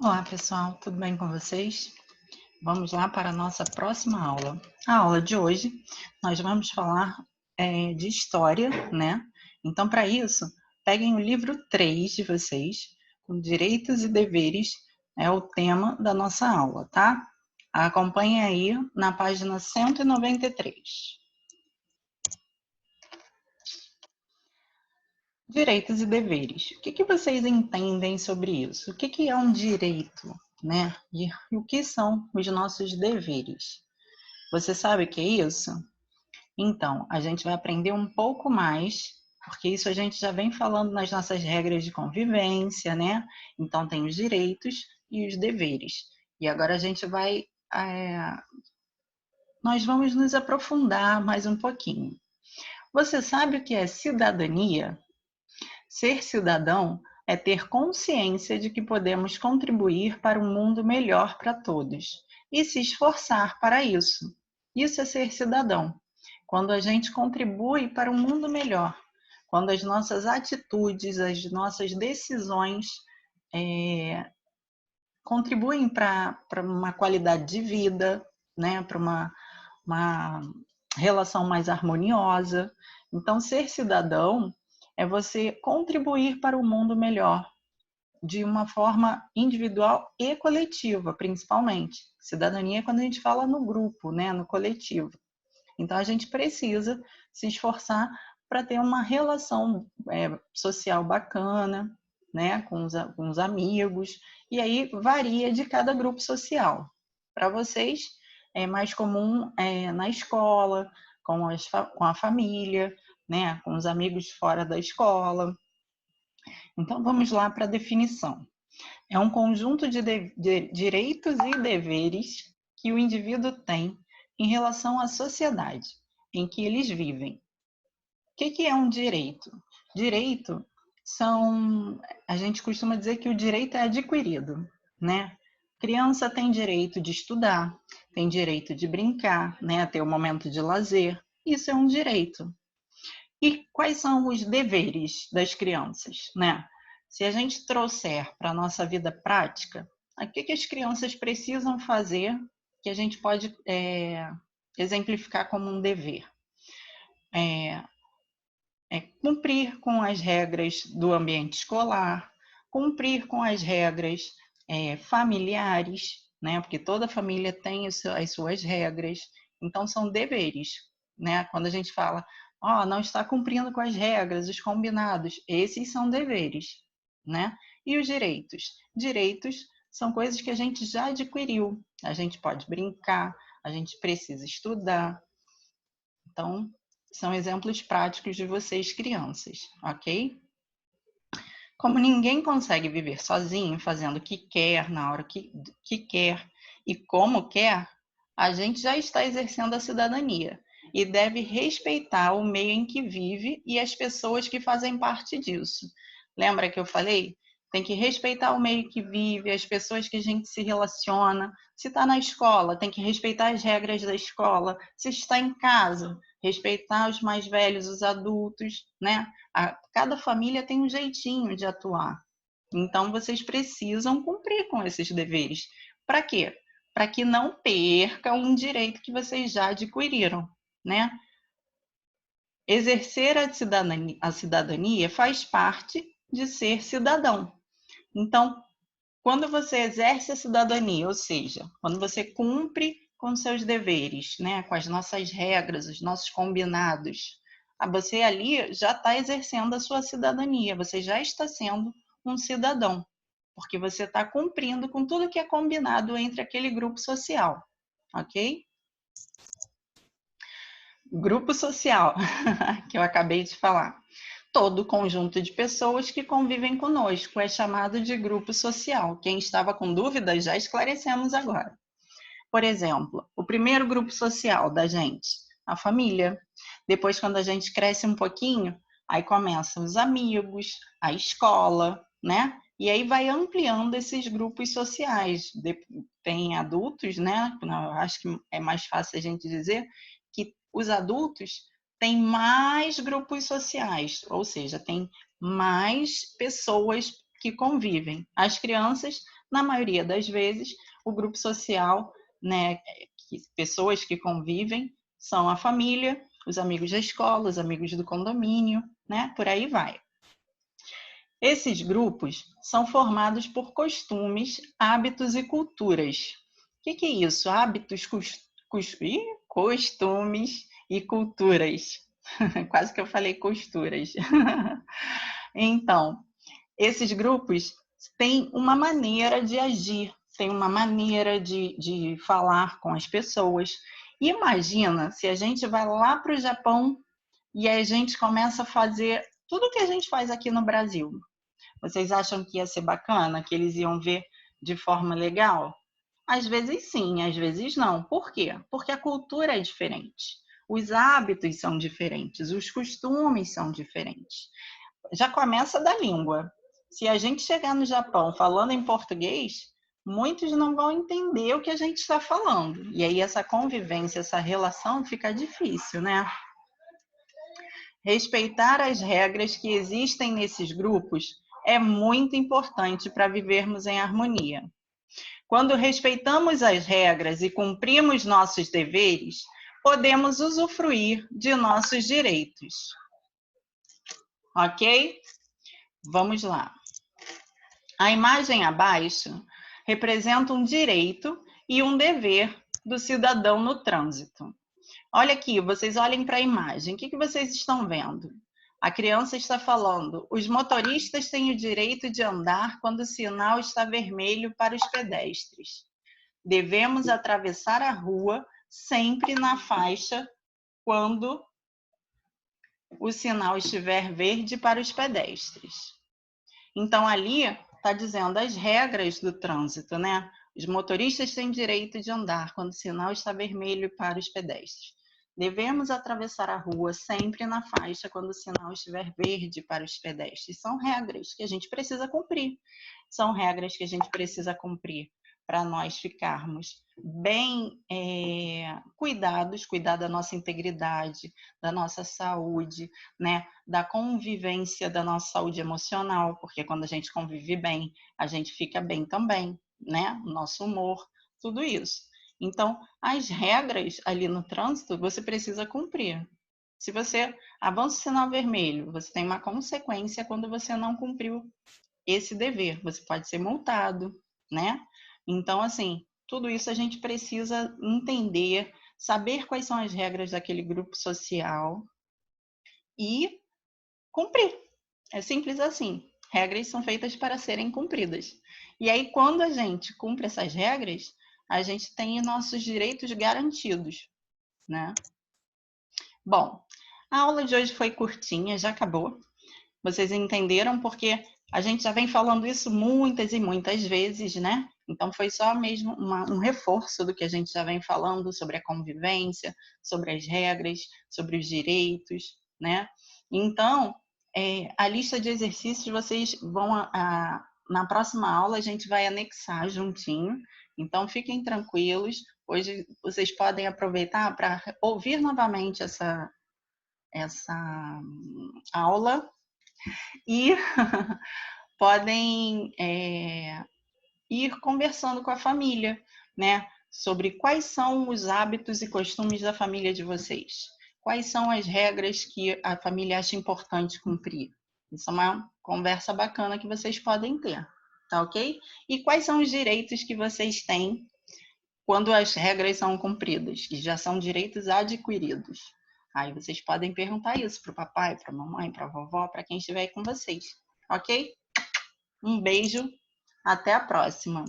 Olá, pessoal, tudo bem com vocês? Vamos lá para a nossa próxima aula. A aula de hoje, nós vamos falar de história, né? Então, para isso, peguem o livro 3 de vocês, com direitos e deveres, é o tema da nossa aula, tá? Acompanhe aí na página 193. Direitos e deveres. O que vocês entendem sobre isso? O que é um direito, né? E o que são os nossos deveres? Você sabe o que é isso? Então, a gente vai aprender um pouco mais, porque isso a gente já vem falando nas nossas regras de convivência, né? Então, tem os direitos e os deveres. E agora a gente vai. Nós vamos nos aprofundar mais um pouquinho. Você sabe o que é cidadania? Ser cidadão é ter consciência de que podemos contribuir para um mundo melhor para todos e se esforçar para isso. Isso é ser cidadão. Quando a gente contribui para um mundo melhor, quando as nossas atitudes, as nossas decisões contribuem para uma qualidade de vida, né? Para uma relação mais harmoniosa. Então, ser cidadão é você contribuir para um mundo melhor, de uma forma individual e coletiva, principalmente. Cidadania é quando a gente fala no grupo, né, no coletivo. Então, a gente precisa se esforçar para ter uma relação social bacana, né, com os amigos, e aí varia de cada grupo social. Para vocês, é mais comum na escola, com a família, né, com os amigos fora da escola. Então, vamos lá para a definição. É um conjunto de direitos e deveres que o indivíduo tem em relação à sociedade em que eles vivem. O que é um direito? Direito são... A gente costuma dizer que o direito é adquirido, né? Criança tem direito de estudar, tem direito de brincar, né? Ter um momento de lazer. Isso é um direito. E quais são os deveres das crianças, né? Se a gente trouxer para a nossa vida prática, o que as crianças precisam fazer que a gente pode exemplificar como um dever? Cumprir com as regras do ambiente escolar, cumprir com as regras familiares, né? Porque toda família tem as suas regras, então são deveres, né? Quando a gente fala, não está cumprindo com as regras, os combinados, esses são deveres, né? E os direitos? Direitos são coisas que a gente já adquiriu, a gente pode brincar, a gente precisa estudar, então são exemplos práticos de vocês, crianças, ok? Como ninguém consegue viver sozinho, fazendo o que quer, na hora que quer e como quer, a gente já está exercendo a cidadania e deve respeitar o meio em que vive e as pessoas que fazem parte disso. Lembra que eu falei? Tem que respeitar o meio que vive, as pessoas que a gente se relaciona. Se está na escola, tem que respeitar as regras da escola. Se está em casa, respeitar os mais velhos, os adultos, né? Cada família tem um jeitinho de atuar. Então, vocês precisam cumprir com esses deveres. Para quê? Para que não percam um direito que vocês já adquiriram, né? Exercer a cidadania faz parte de ser cidadão. Então, quando você exerce a cidadania, ou seja, quando você cumpre com seus deveres, né, com as nossas regras, os nossos combinados, você ali já está exercendo a sua cidadania, você já está sendo um cidadão, porque você está cumprindo com tudo que é combinado entre aquele grupo social, ok? Grupo social, que eu acabei de falar. Todo conjunto de pessoas que convivem conosco é chamado de grupo social. Quem estava com dúvidas, já esclarecemos agora. Por exemplo, o primeiro grupo social da gente, a família. Depois, quando a gente cresce um pouquinho, aí começam os amigos, a escola, né? E aí vai ampliando esses grupos sociais. Tem adultos, né? Acho que é mais fácil a gente dizer que os adultos têm mais grupos sociais, ou seja, tem mais pessoas que convivem. As crianças Na maioria das vezes, o grupo social, né, pessoas que convivem, são a família, os amigos da escola, os amigos do condomínio, né, por aí vai. Esses grupos são formados por costumes, hábitos e culturas. O que é isso? Hábitos, costumes e culturas. Quase que eu falei costuras. Então, esses grupos têm uma maneira de agir, têm uma maneira de falar com as pessoas. Imagina se a gente vai lá para o Japão e a gente começa a fazer tudo que a gente faz aqui no Brasil. Vocês acham que ia ser bacana, que eles iam ver de forma legal? Às vezes sim, às vezes não. Por quê? Porque a cultura é diferente. Os hábitos são diferentes, os costumes são diferentes. Já começa da língua. Se a gente chegar no Japão falando em português, muitos não vão entender o que a gente está falando. E aí essa convivência, essa relação fica difícil, né? Respeitar as regras que existem nesses grupos é muito importante para vivermos em harmonia. Quando respeitamos as regras e cumprimos nossos deveres, podemos usufruir de nossos direitos. Ok? Vamos lá. A imagem abaixo representa um direito e um dever do cidadão no trânsito. Olha aqui, vocês olhem para a imagem. O que vocês estão vendo? A criança está falando: os motoristas têm o direito de andar quando o sinal está vermelho para os pedestres. Devemos atravessar a rua sempre na faixa quando o sinal estiver verde para os pedestres. Então, ali está dizendo as regras do trânsito, né? Os motoristas têm direito de andar quando o sinal está vermelho para os pedestres. Devemos atravessar a rua sempre na faixa quando o sinal estiver verde para os pedestres. São regras que a gente precisa cumprir. São regras que a gente precisa cumprir para nós ficarmos bem cuidados, cuidar da nossa integridade, da nossa saúde, né? Da convivência da nossa saúde emocional, porque quando a gente convive bem, a gente fica bem também, né? O nosso humor, tudo isso. Então, as regras ali no trânsito, você precisa cumprir. Se você avança o sinal vermelho, você tem uma consequência quando você não cumpriu esse dever. Você pode ser multado, né? Então, assim, tudo isso a gente precisa entender, saber quais são as regras daquele grupo social e cumprir. É simples assim. Regras são feitas para serem cumpridas. E aí, quando a gente cumpre essas regras, a gente tem nossos direitos garantidos, né? Bom, a aula de hoje foi curtinha, já acabou. Vocês entenderam porque a gente já vem falando isso muitas e muitas vezes, né? Então foi só mesmo um reforço do que a gente já vem falando sobre a convivência, sobre as regras, sobre os direitos, né? Então, a lista de exercícios vocês vão na próxima aula a gente vai anexar juntinho. Então fiquem tranquilos. Hoje vocês podem aproveitar para ouvir novamente essa aula e podem ir conversando com a família, né? Sobre quais são os hábitos e costumes da família de vocês. Quais são as regras que a família acha importante cumprir. Isso é uma conversa bacana que vocês podem ter, tá ok? E quais são os direitos que vocês têm quando as regras são cumpridas, que já são direitos adquiridos. Aí vocês podem perguntar isso para o papai, para a mamãe, para a vovó, para quem estiver aí com vocês, ok? Um beijo, até a próxima!